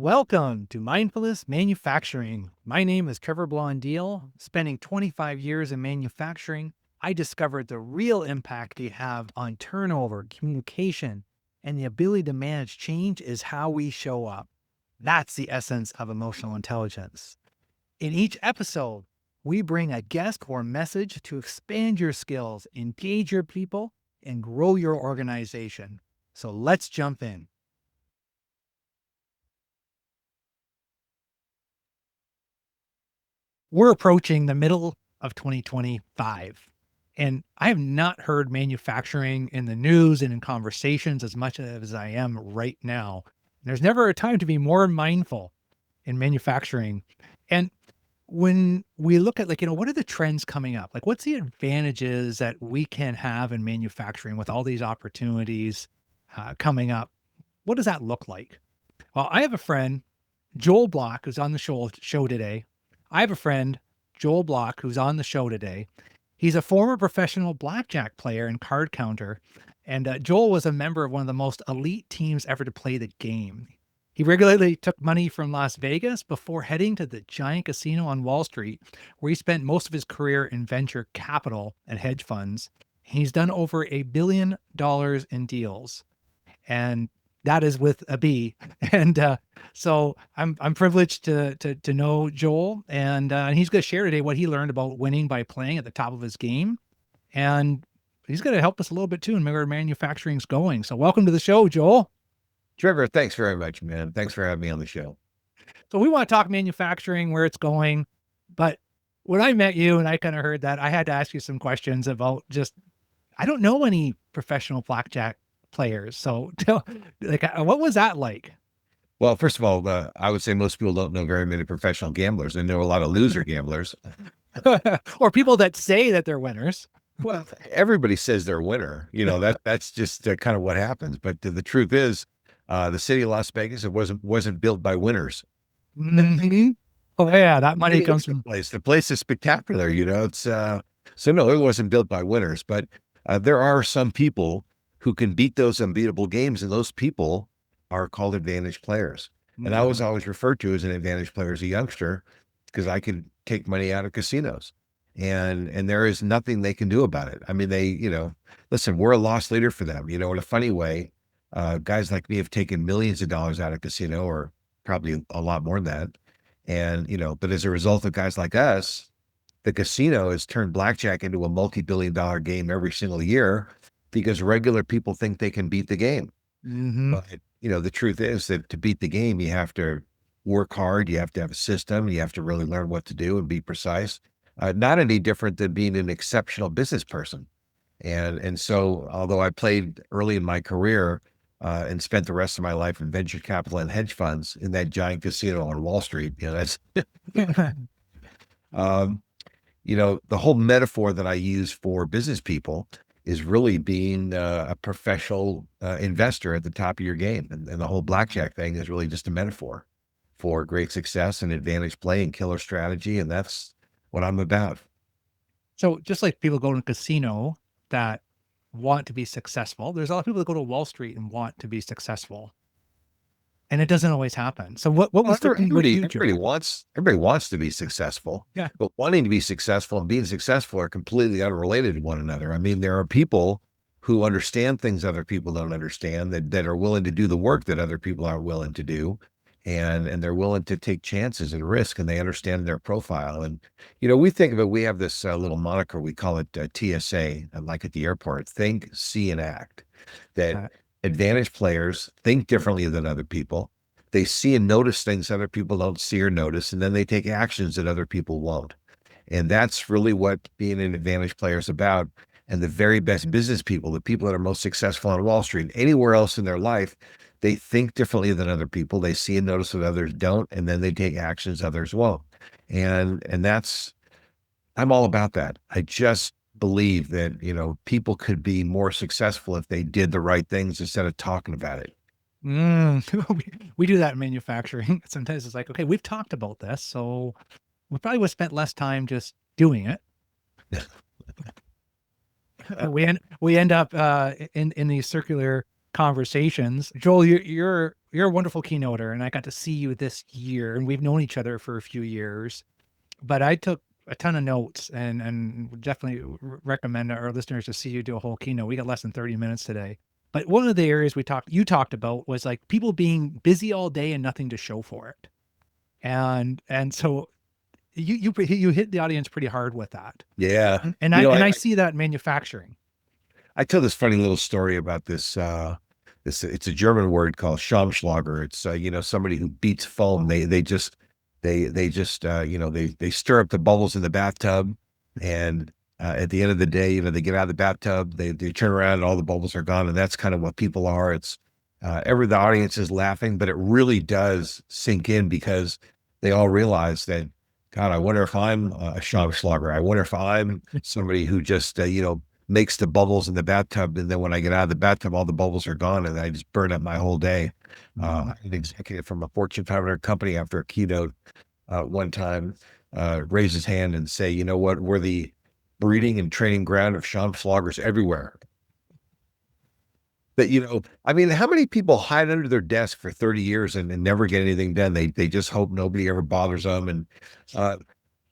Welcome to Mindfulness Manufacturing. My name is Trevor Blondeel. Spending 25 years in manufacturing, I discovered the real impact they have on turnover, communication, and the ability to manage change is how we show up. That's the essence of emotional intelligence. In each episode, we bring a guest or message to expand your skills, engage your people, and grow your organization. So let's jump in. We're approaching the middle of 2025, and I have not heard manufacturing in the news and in conversations as much as I am right now. There's never a time to be more mindful in manufacturing. And when we look at what are the trends coming up? Like, what's the advantages that we can have in manufacturing with all these opportunities coming up? What does that look like? Well, I have a friend, Joel Block, who's on the show today. I have a friend, Joel Block, who's on the show today. He's a former professional blackjack player and card counter. And Joel was a member of one of the most elite teams ever to play the game. He regularly took money from Las Vegas before heading to the giant casino on Wall Street, where he spent most of his career in venture capital and hedge funds. He's done over $1 billion in deals. And that is with a B. And so I'm privileged to know Joel, and he's going to share today what he learned about winning by playing at the top of his game, and he's going to help us a little bit too in where manufacturing's going. So welcome to the show, Joel. Trevor, thanks very much, man. Thanks for having me on the show. So we want to talk manufacturing, where it's going, but when I met you and I kind of heard that, I had to ask you some questions about just I don't know any professional blackjack players. So what was that like? Well, first of all, I would say most people don't know very many professional gamblers. They know a lot of loser gamblers. Or people that say that they're winners. Well, everybody says they're a winner. That's just kind of what happens. But the truth is, the city of Las Vegas, it wasn't built by winners. Mhm. Oh yeah, that money It comes is the from. place. The place is spectacular. It's so no, it wasn't built by winners. But there are some people who can beat those unbeatable games, and those people are called advantage players. And I was Mhm. always referred to as an advantage player as a youngster because I could take money out of casinos, and there is nothing they can do about it. I mean, listen, we're a loss leader for them. In a funny way, guys like me have taken millions of dollars out of casino, or probably a lot more than that. And but as a result of guys like us, the casino has turned blackjack into a multi-billion-dollar game every single year because regular people think they can beat the game. Mhm. But, the truth is that to beat the game, you have to work hard. You have to have a system. You have to really learn what to do and be precise. Not any different than being an exceptional business person. And so, although I played early in my career and spent the rest of my life in venture capital and hedge funds in that giant casino on Wall Street, that's um, the whole metaphor that I use for business people is really being a professional investor at the top of your game. And the whole blackjack thing is really just a metaphor for great success and advantage play and killer strategy. And that's what I'm about. So just like people go to a casino that want to be successful, there's a lot of people that go to Wall Street and want to be successful. And it doesn't always happen. So what Well, was different with you, everybody Joel? wants to be successful, Yeah. but wanting to be successful and being successful are completely unrelated to one another. I mean, there are people who understand things other people don't understand that are willing to do the work that other people aren't willing to do. And they're willing to take chances and risk, and they understand their profile. And, we think of it, we have this little moniker, we call it TSA, like at the airport, think, see, and act. That Uh, advantage players think differently than other people. They see and notice things other people don't see or notice, and then they take actions that other people won't. And that's really what being an advantage player is about. And the very best business people, the people that are most successful on Wall Street, anywhere else in their life, they think differently than other people. They see and notice what others don't, and then they take actions others won't. And that's I'm all about that. I just believe that, people could be more successful if they did the right things instead of talking about it. we do that in manufacturing. Sometimes it's like, okay, we've talked about this, so we probably would have spent less time just doing it. We end up in these circular conversations. Joel, you're a wonderful keynoter, and I got to see you this year, and we've known each other for a few years. But I took a ton of notes, and would definitely recommend our listeners to see you do a whole keynote. We got less than 30 minutes today. But one of the areas you talked about was like people being busy all day and nothing to show for it. And so you hit the audience pretty hard with that. Yeah. And You I know, and I, I see that in manufacturing. I tell this funny little story about it's a German word called Schaumschlager. It's, somebody who beats foam. They stir up the bubbles in the bathtub. And at the end of the day, they get out of the bathtub, they turn around and all the bubbles are gone. And that's kind of what people are. It's, the audience is laughing, but it really does sink in because they all realize that, God, I wonder if I'm a Schaumschlager. I wonder if I'm somebody who just, makes the bubbles in the bathtub. And then when I get out of the bathtub, all the bubbles are gone and I just burn up my whole day. An executive from a Fortune 500 company after a keynote one time raise his hand and say, you know what, we're the breeding and training ground of Schaumschlagers everywhere. But, I mean, how many people hide under their desk for 30 years and never get anything done? They just hope nobody ever bothers them. And uh,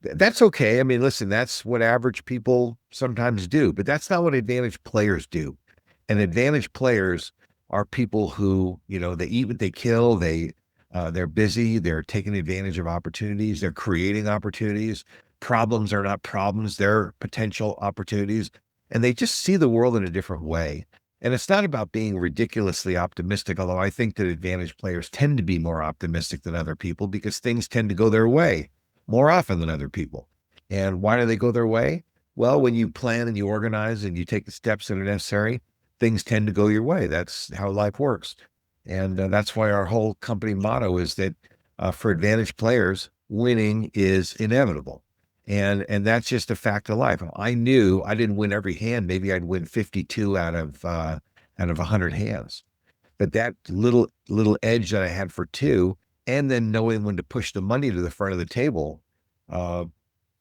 that's okay. I mean, listen, that's what average people sometimes do, but that's not what advantage players do. And advantage players are people who, they eat what they kill. They're busy. They're taking advantage of opportunities. They're creating opportunities. Problems are not problems. They're potential opportunities. And they just see the world in a different way. And it's not about being ridiculously optimistic, although I think that advantage players tend to be more optimistic than other people because things tend to go their way more often than other people. And why do they go their way? Well, when you plan and you organize and you take the steps that are necessary, things tend to go your way. That's how life works. And that's why our whole company motto is that for advantage players, winning is inevitable. And that's just a fact of life. I knew I didn't win every hand. Maybe I'd win 52 out of 100 hands. But that little edge that I had for two, and then knowing when to push the money to the front of the table, uh,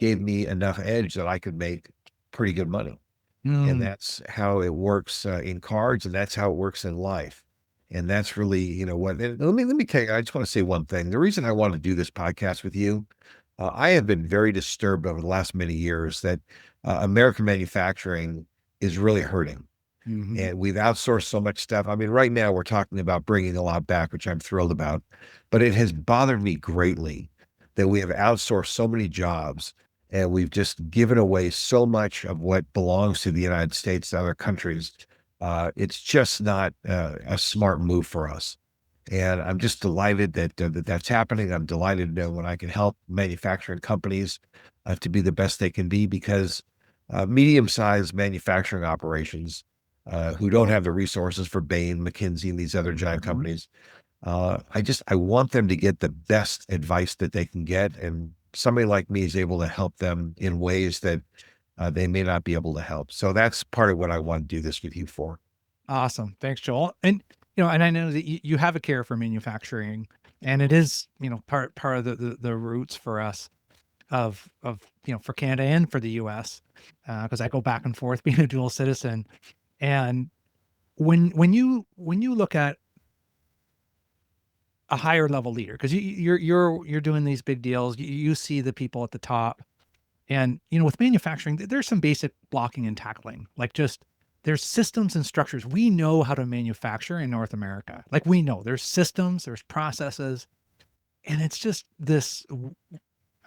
gave me enough edge that I could make pretty good money. And Mm. that's how it works in cards, and that's how it works in life. And that's really, what. And let me tell you. I just want to say one thing. The reason I want to do this podcast with you, I have been very disturbed over the last many years that American manufacturing is really hurting. Mhm. And we've outsourced so much stuff. I mean, right now we're talking about bringing a lot back, which I'm thrilled about, but it has bothered me greatly that we have outsourced so many jobs and we've just given away so much of what belongs to the United States to other countries. It's just not a smart move for us. And I'm just delighted that that's happening. I'm delighted when I can help manufacturing companies to be the best they can be because medium-sized manufacturing operations who don't have the resources for Bain, McKinsey, and these other giant Mhm. companies. I want them to get the best advice that they can get, and somebody like me is able to help them in ways that they may not be able to help. So that's part of what I want to do this with you for. Awesome. Thanks, Joel. And and I know that you have a care for manufacturing, and it is, part of the roots for us of for Canada and for the US, because I go back and forth being a dual citizen. And when you look at a higher level leader, because you're doing these big deals, you see the people at the top. And, with manufacturing, there's some basic blocking and tackling, like just there's systems and structures. We know how to manufacture in North America. Like we know there's systems, there's processes, and it's just this, I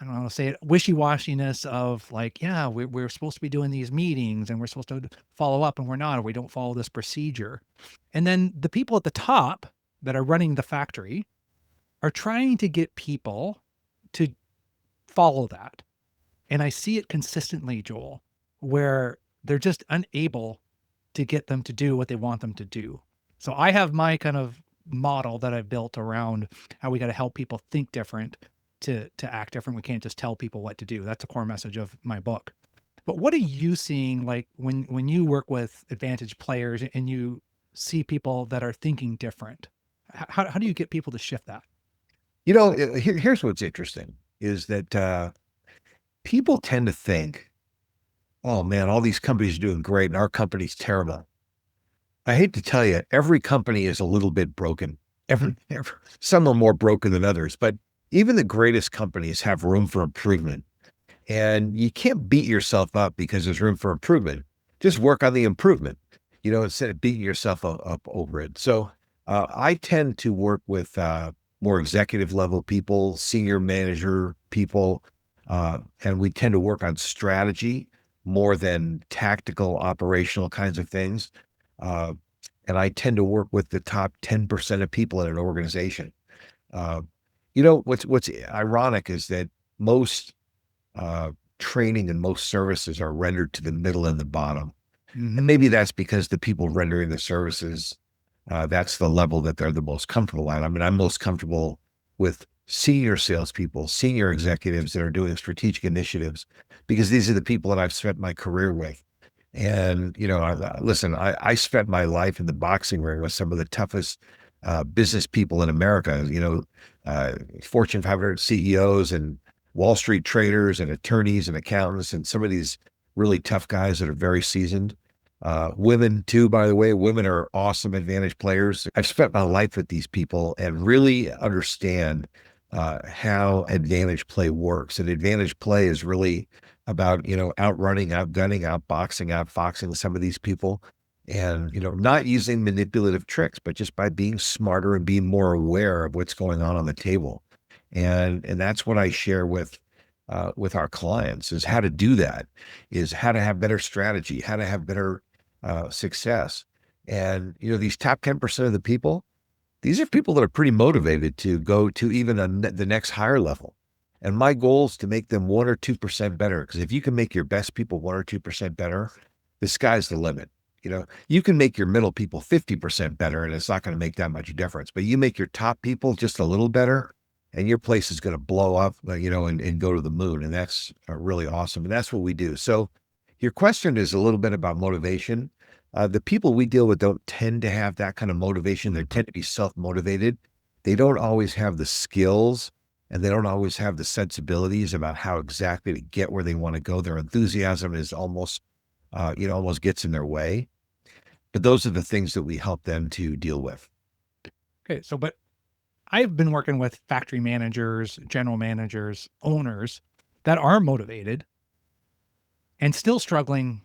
don't know how to say it, wishy-washiness of like, yeah, we're supposed to be doing these meetings and we're supposed to follow up and we're not, or we don't follow this procedure. And then the people at the top that are running the factory are trying to get people to follow that. And I see it consistently, Joel, where they're just unable to get them to do what they want them to do. So I have my kind of model that I've built around how we got to help people think different to act different. We can't just tell people what to do. That's a core message of my book. But what are you seeing like when you work with advantage players and you see people that are thinking different? How do you get people to shift that? Here's what's interesting is that people tend to think, oh man, all these companies are doing great and our company's terrible. I hate to tell you, every company is a little bit broken. Some are more broken than others, but even the greatest companies have room for improvement. And you can't beat yourself up because there's room for improvement. Just work on the improvement, instead of beating yourself up over it. So I tend to work with more executive level people, senior manager people, and we tend to work on strategy more than tactical, operational kinds of things. Uh, and I tend to work with the top 10% of people in an organization. Uh, what's ironic is that most uh, training and most services are rendered to the middle and the bottom. And Mhm. maybe that's because the people rendering the services, that's the level that they're the most comfortable at. I mean, I'm most comfortable with senior salespeople, senior executives that are doing strategic initiatives, because these are the people that I've spent my career with. And, listen, I spent my life in the boxing ring with some of the toughest business people in America, uh, Fortune 500 CEOs and Wall Street traders and attorneys and accountants and some of these really tough guys that are very seasoned. Women too, by the way, women are awesome advantage players. I've spent my life with these people and really understand how advantage play works. And advantage play is really about, outrunning, outgunning, outboxing, outfoxing some of these people. And, not using manipulative tricks, but just by being smarter and being more aware of what's going on the table. And that's what I share with our clients is how to do that, is how to have better strategy, how to have better success. And, these top 10% of the people, these are people that are pretty motivated to go to even the next higher level. And my goal is to make them 1 or 2% better. Because if you can make your best people 1 or 2% better, the sky's the limit. You can make your middle people 50% better, and it's not going to make that much difference. But you make your top people just a little better, and your place is going to blow up, and go to the moon. And that's really awesome. And that's what we do. So your question is a little bit about motivation. The people we deal with don't tend to have that kind of motivation. They tend to be self-motivated. They don't always have the skills, and they don't always have the sensibilities about how exactly to get where they want to go. Their enthusiasm is almost gets in their way. But those are the things that we help them to deal with. Okay, so but I've been working with factory managers, general managers, owners that are motivated and still struggling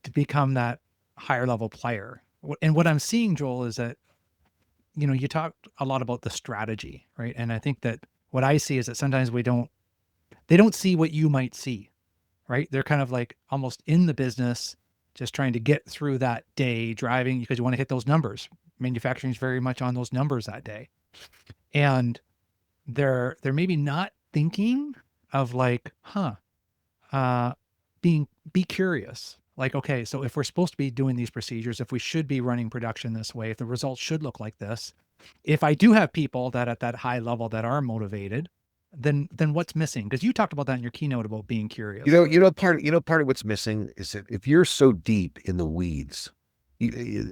to become that higher level player. And what I'm seeing, Joel, is that, you talked a lot about the strategy, right? And I think that what I see is that sometimes they don't see what you might see, right? They're kind of like almost in the business, just trying to get through that day driving because you want to hit those numbers. Manufacturing is very much on those numbers that day. And they're maybe not thinking of like, uh, be curious. Like, okay, so if we're supposed to be doing these procedures, if we should be running production this way, if the results should look like this, if I do have people that at that high level that are motivated, then what's missing? Because you talked about that in your keynote about being curious. Part of what's missing is that if you're so deep in the weeds,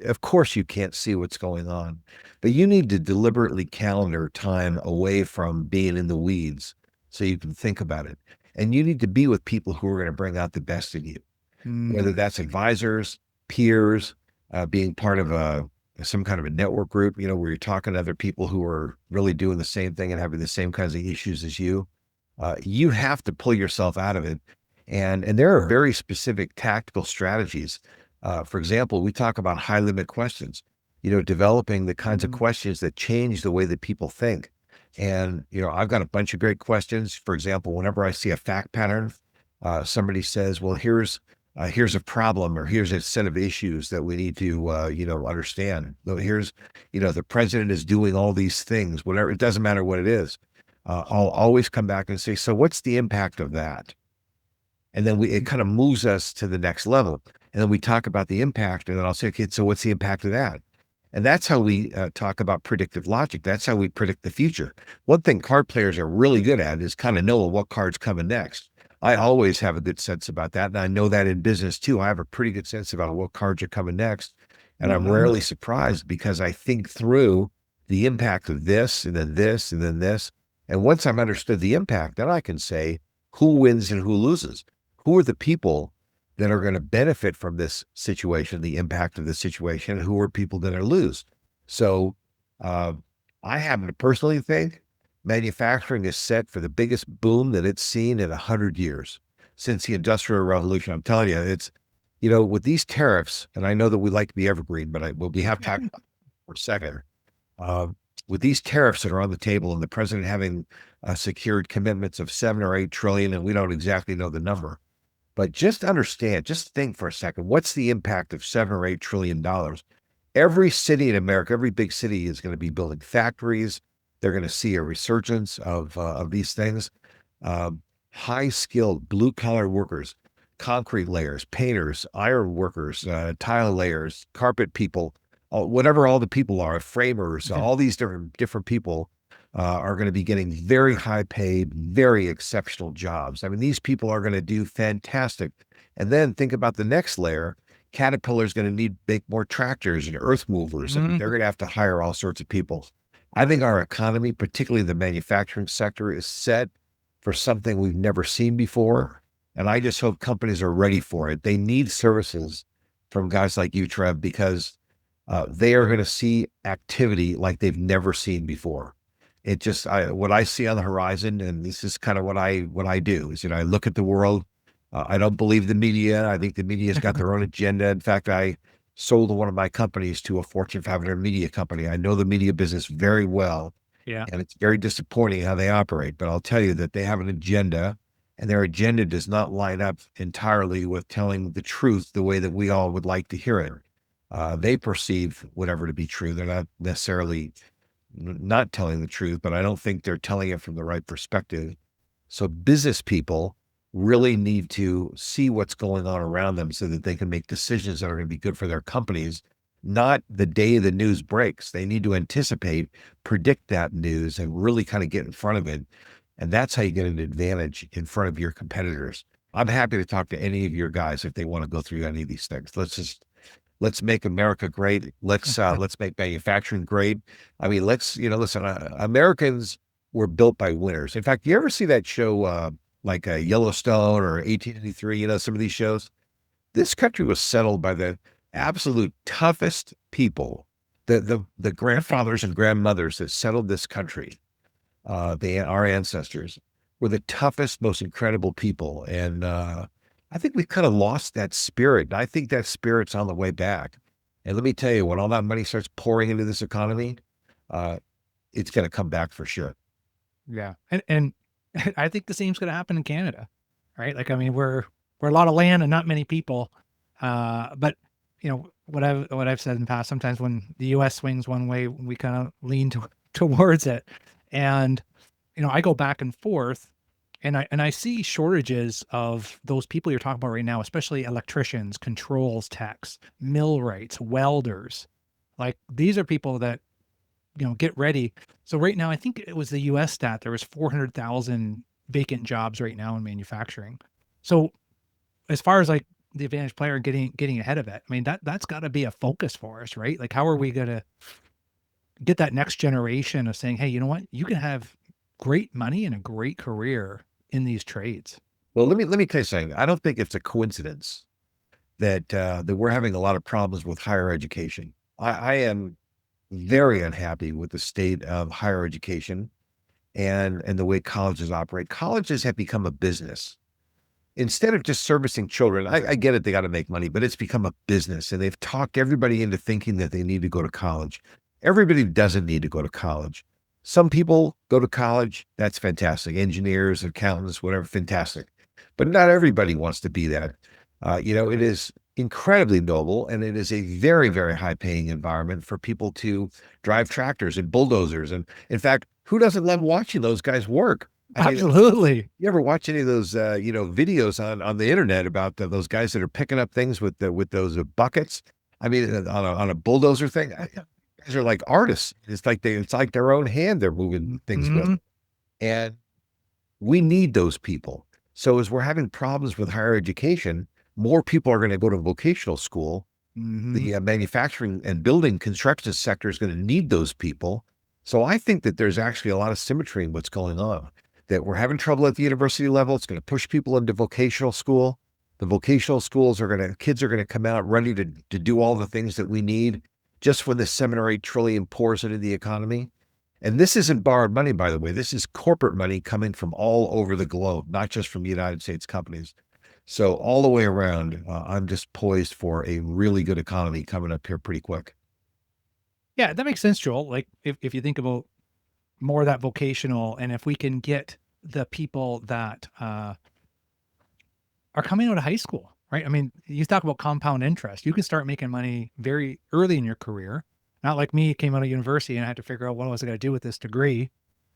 of course you can't see what's going on, but you need to deliberately calendar time away from being in the weeds so you can think about it. And you need to be with people who are going to bring out the best in you, whether Mm, that's advisors, peers, being part of some kind of a network group, where you're talking to other people who are really doing the same thing and having the same kinds of issues as you. You have to pull yourself out of it. And there are very specific tactical strategies. For example, we talk about high limit questions, developing the kinds of mm, questions that change the way that people think. And, I've got a bunch of great questions. For example, whenever I see a fact pattern, somebody says, well, here's a problem, or here's a set of issues that we need to, understand. So here's, the president is doing all these things, whatever, it doesn't matter what it is. I'll always come back and say, so what's the impact of that? And then it kind of moves us to the next level. And then we talk about the impact, and then I'll say, okay, so what's the impact of that? And that's how we talk about predictive logic. That's how we predict the future. One thing card players are really good at is kind of knowing what card's coming next. I always have a good sense about that. And I know that in business too. I have a pretty good sense about what cards are coming next. And I'm rarely surprised because I think through the impact of this and then this and then this. And once I've understood the impact, then I can say who wins and who loses. Who are the people that are going to benefit from this situation, the impact of the situation, and who are people that are lose. So uh, I happen to personally think manufacturing is set for the biggest boom that it's seen in 100 years since the Industrial Revolution. I'm telling you, it's, with these tariffs, and I know that we like to be evergreen, but we have to talk about it for a second. Uh, with these tariffs that are on the table and the president having secured commitments of 7 or 8 trillion, and we don't exactly know the number, but just understand, just think for a second, what's the impact of $7 or 8 trillion? Every city in America, every big city is going to be building factories. They're going to see a resurgence of these things. Um, High skilled blue collar workers, concrete layers, painters, iron workers, tile layers, carpet people, whatever all the people are, framers, Yeah. all these different people are going to be getting very high paid, very exceptional jobs. I mean, these people are going to do fantastic. And then think about the next layer. Caterpillar's going to need make more tractors and earth movers, and they're Mhm. going to have to hire all sorts of people. I think our economy, particularly the manufacturing sector, is set for something we've never seen before. And I just hope companies are ready for it. They need services from guys like you, Trev, because they are going to see activity like they've never seen before. What I see on the horizon, and this is kind of what I do is, I look at the world. I don't believe the media. I think the media's got their own agenda. In fact, I sold one of my companies to a Fortune 500 media company. I know the media business very well, Yeah. and it's very disappointing how they operate. But I'll tell you that they have an agenda, and their agenda does not line up entirely with telling the truth the way that we all would like to hear it. They perceive whatever to be true. They're not necessarily not telling the truth, but I don't think they're telling it from the right perspective. So business people really need to see what's going on around them so that they can make decisions that are going to be good for their companies, not the day the news breaks. They need to anticipate, predict that news, and really kind of get in front of it. And that's how you get an advantage in front of your competitors. I'm happy to talk to any of your guys if they want to go through any of these things. Let's make America great. Let's make manufacturing great. I mean, listen, Americans were built by winners. In fact, you ever see that show like Yellowstone or 1883, some of these shows? This country was settled by the absolute toughest people, the grandfathers and grandmothers that settled this country. Our ancestors were the toughest, most incredible people. And I think we've kind of lost that spirit. And I think that spirit's on the way back. And let me tell you, when all that money starts pouring into this economy, uh, it's going to come back for sure. Yeah. And I think the same's gonna happen in Canada, right? Like, I mean, we're a lot of land and not many people. But what I've said in the past, sometimes when the US swings one way, we kind of lean towards it. And I go back and forth, and I see shortages of those people you're talking about right now, especially electricians, controls techs, millwrights, welders. Like, these are people that, get ready. So right now, I think it was the US stat, there was 400,000 vacant jobs right now in manufacturing. So as far as like the advantage player getting ahead of it, I mean, that's got to be a focus for us, right? Like, how are we going to get that next generation of saying, hey, you know what? You can have great money and a great career in these trades. Well, let me tell you something. I don't think it's a coincidence that we're having a lot of problems with higher education. I am very unhappy with the state of higher education and the way colleges operate. Colleges have become a business. Instead of just servicing children, I get it, they got to make money, but it's become a business, and they've talked everybody into thinking that they need to go to college. Everybody doesn't need to go to college. Some people go to college. That's fantastic. Engineers, accountants, whatever, fantastic. But not everybody wants to be that. It is incredibly noble, and it is a very, very high paying environment for people to drive tractors and bulldozers. And in fact, who doesn't love watching those guys work? I mean, Absolutely. you ever watch any of those, videos on the internet about those guys that are picking up things with those buckets? I mean, on a bulldozer thing. Guys are like artists. It's like their own hand they're moving things with, Mhm. and we need those people. So as we're having problems with higher education, more people are going to go to vocational school. Mhm. The manufacturing and building construction sector is going to need those people. So I think that there's actually a lot of symmetry in what's going on. That we're having trouble at the university level. It's going to push people into vocational school. The vocational schools kids are gonna come out ready to do all the things that we need just when the 7 or 8 trillion pours into the economy. And this isn't borrowed money, by the way. This is corporate money coming from all over the globe, not just from United States companies. So all the way around, I'm just poised for a really good economy coming up here pretty quick. Yeah, that makes sense, Joel. Like if you think about more of that vocational, and if we can get the people that are coming out of high school, right? I mean, you talk about compound interest. You can start making money very early in your career. Not like me, came out of university and I had to figure out what was I going to do with this degree,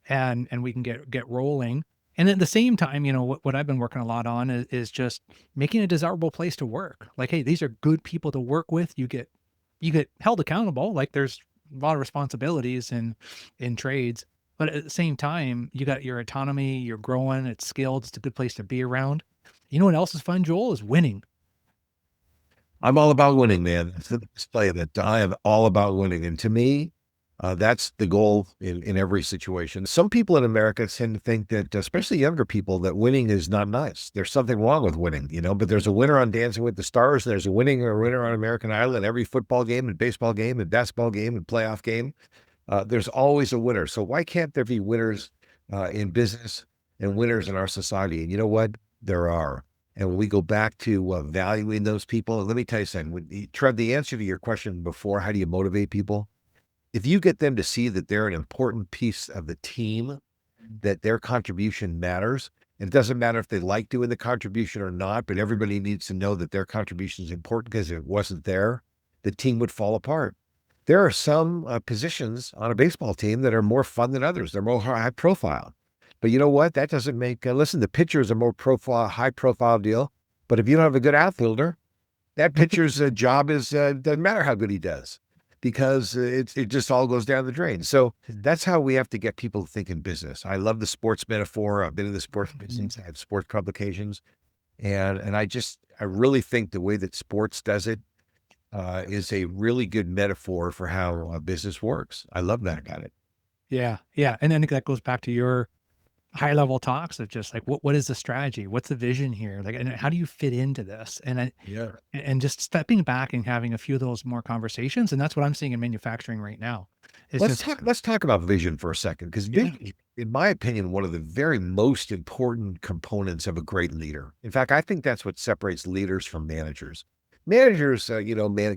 and we can get rolling. And at the same time, what I've been working a lot on is just making a desirable place to work. Like, hey, these are good people to work with. You get held accountable. Like, there's a lot of responsibilities in trades, but at the same time, you got your autonomy. You're growing. It's skilled. It's a good place to be around. You know what else is fun, Joel? Is winning. I'm all about winning, man. That's the display that I am all about winning. And to me, that's the goal in every situation. Some people in America tend to think that, especially younger people, that winning is not nice. There's something wrong with winning, but there's a winner on Dancing with the Stars, and there's a winner on American Idol in every football game and baseball game and basketball game and playoff game. There's always a winner. So why can't there be winners in business and winners in our society? And you know what? There are. And when we go back to valuing those people, let me tell you something. Trev, the answer to your question before, how do you motivate people? If you get them to see that they're an important piece of the team, that their contribution matters, and it doesn't matter if they like doing the contribution or not, but everybody needs to know that their contribution is important, because if it wasn't there, the team would fall apart. There are some positions on a baseball team that are more fun than others. They're more high profile. But you know what? That doesn't make, listen, the pitcher is a more high profile deal. But if you don't have a good outfielder, that pitcher's job doesn't matter how good he does, because it just all goes down the drain. So that's how we have to get people to think in business. I love the sports metaphor. I've been in the sports business. I have sports publications. And I really think the way that sports does it is a really good metaphor for how business works. I love that about it. Yeah, yeah, and then that goes back to your high level talks of just like what is the strategy? What's the vision here? Like, and how do you fit into this? Yeah. And just stepping back and having a few of those more conversations, and that's what I'm seeing in manufacturing right now. It's Let's just talk. Let's talk about vision for a second, because yeah, vision, in my opinion, one of the very most important components of a great leader. In fact, I think that's what separates leaders from managers. Managers,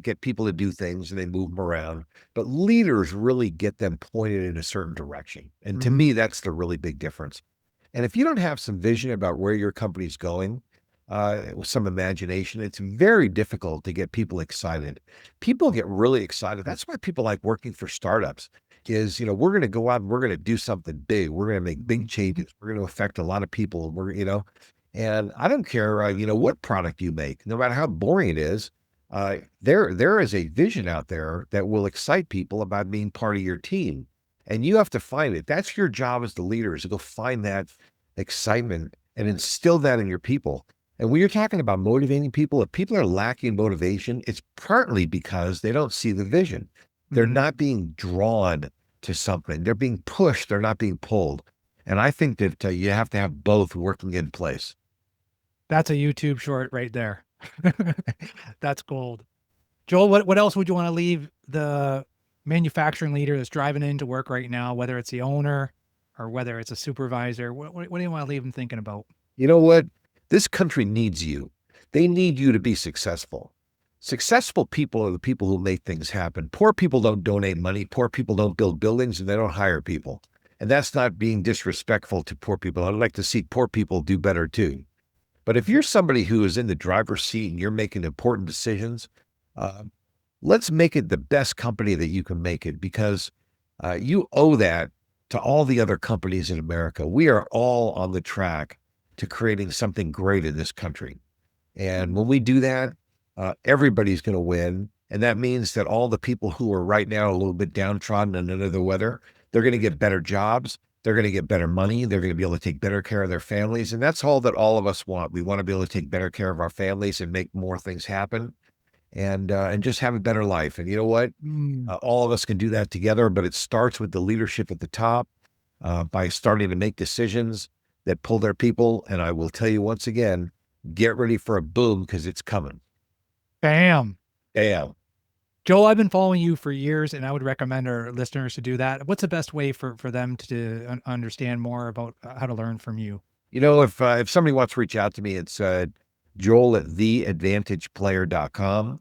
get people to do things and they move them around, but leaders really get them pointed in a certain direction. And to mhm, me, that's the really big difference. And if you don't have some vision about where your company's going, with some imagination, it's very difficult to get people excited. People get really excited. That's why people like working for startups. Is, we're going to go out and we're going to do something big. We're going to make big changes. We're going to affect a lot of people. And I don't care, what product you make, no matter how boring it is. There is a vision out there that will excite people about being part of your team. And you have to find it. That's your job as the leader, is to go find that excitement and instill that in your people. And when you're talking about motivating people, if people are lacking motivation, it's partly because they don't see the vision. They're mhm. not being drawn to something. They're being pushed. They're not being pulled. And I think that you have to have both working in place. That's a YouTube short right there. That's gold. Joel, what else would you want to leave the manufacturing leader that's driving into work right now, whether it's the owner or whether it's a supervisor? What do you want to leave them thinking about? You know what? This country needs you. They need you to be successful. Successful people are the people who make things happen. Poor people don't donate money. Poor people don't build buildings, and they don't hire people. And that's not being disrespectful to poor people. I'd like to see poor people do better too. But if you're somebody who is in the driver's seat and you're making important decisions, uh, let's make it the best company that you can make it, because you owe that to all the other companies in America. We are all on the track to creating something great in this country. And when we do that, everybody's going to win. And that means that all the people who are right now a little bit downtrodden and under the weather, they're going to get better jobs. They're going to get better money. They're going to be able to take better care of their families. And that's all that all of us want. We want to be able to take better care of our families and make more things happen, and just have a better life. And you know what? Mm, All of us can do that together, but it starts with the leadership at the top, by starting to make decisions that pull their people. And I will tell you once again, get ready for a boom because it's coming. Bam. Yeah. Joel, I've been following you for years, and I would recommend our listeners to do that. What's the best way for them to understand more about how to learn from you? If somebody wants to reach out to me, it's Joel at theadvantageplayer.com,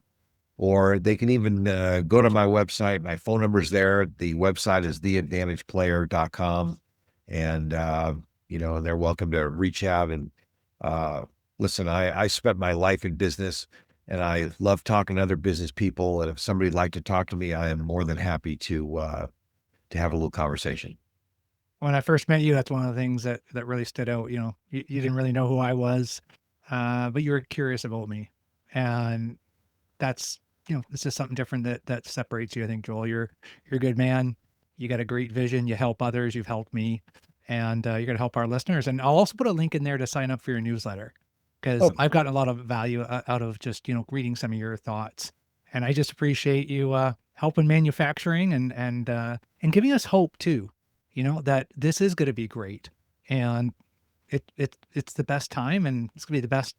or they can even go to my website. My phone number's there. The website is theadvantageplayer.com. And, they're welcome to reach out and listen. I spent my life in business and I love talking to other business people. And if somebody'd like to talk to me, I am more than happy to have a little conversation. When I first met you, that's one of the things that really stood out. You didn't really know who I was, but you were curious about me, and that's it's just something different that separates you. I think, Joel, you're a good man. You got a great vision. You help others. You've helped me, and you're gonna help our listeners. And I'll also put a link in there to sign up for your newsletter because Oh, I've gotten a lot of value out of just reading some of your thoughts, and I just appreciate you helping manufacturing and giving us hope too. That this is going to be great, and it's the best time, and it's gonna be the best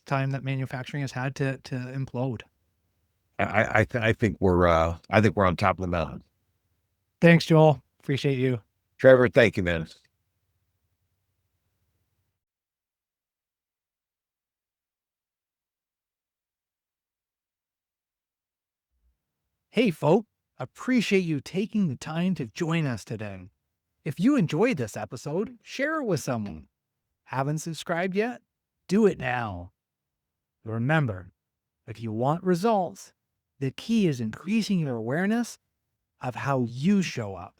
time that manufacturing has had to implode. I think we're on top of the mountain. Thanks, Joel. Appreciate you. Trevor, thank you, man. Hey, folk. Appreciate you taking the time to join us today. If you enjoyed this episode, share it with someone. Haven't subscribed yet? Do it now. Remember, if you want results, the key is increasing your awareness of how you show up.